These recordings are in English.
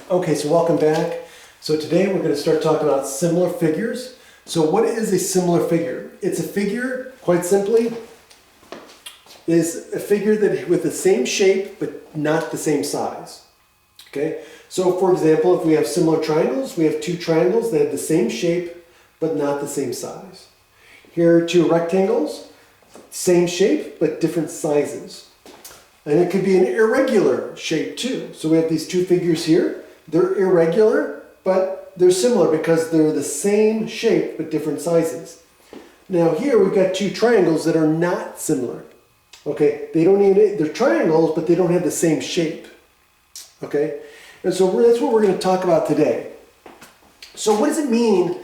Okay, so welcome back. So today we're going to start talking about similar figures. So what is a similar figure? It's a figure, quite simply, is a figure that with the same shape but not the same size. Okay, so for example, if we have similar triangles, we have two triangles that have the same shape but not the same size. Here are two rectangles, same shape but different sizes. And it could be an irregular shape too. So we have these two figures here. They're irregular, but they're similar because they're the same shape but different sizes. Now here we've got two triangles that are not similar. Okay, they're triangles, but they don't have the same shape. Okay, and so that's what we're going to talk about today. So what does it mean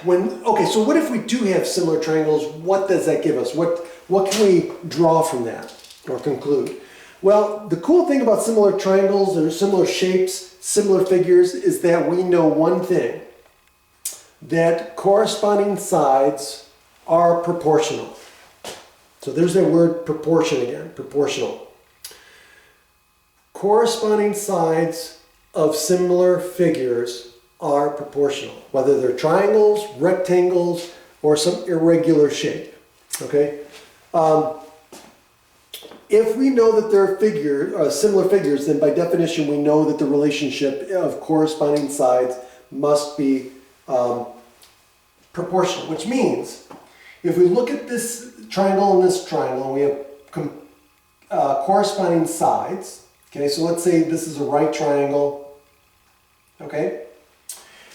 so what if we do have similar triangles? What does that give us? What can we draw from that or conclude? Well, the cool thing about similar triangles or similar shapes, similar figures, is that we know one thing, that corresponding sides are proportional. So there's that word proportion again, proportional. Corresponding sides of similar figures are proportional, whether they're triangles, rectangles, or some irregular shape. Okay? If we know that they're similar figures, then by definition we know that the relationship of corresponding sides must be proportional, which means if we look at this triangle and this triangle, and we have corresponding sides. Okay, so let's say this is a right triangle. Okay,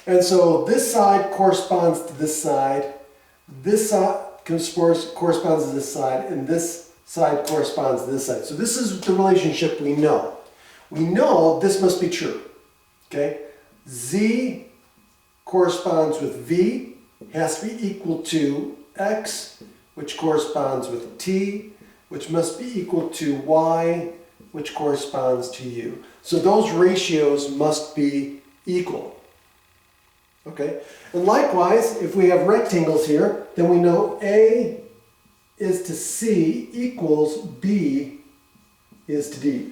and so this side corresponds to this side. This side corresponds to this side, and this side corresponds to this side. So this is the relationship we know. We know this must be true. Okay, Z corresponds with V, has to be equal to X, which corresponds with T, which must be equal to Y, which corresponds to U. So those ratios must be equal. Okay, and likewise, if we have rectangles here, then we know A is to C equals B is to D.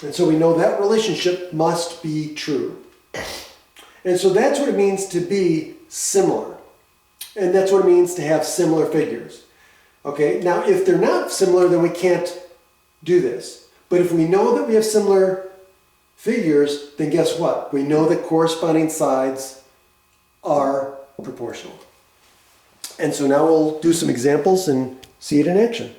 And so we know that relationship must be true. And so that's what it means to be similar. And that's what it means to have similar figures. Okay, now if they're not similar, then we can't do this. But if we know that we have similar figures, then guess what? We know that corresponding sides are proportional. And so now we'll do some examples and see it in action.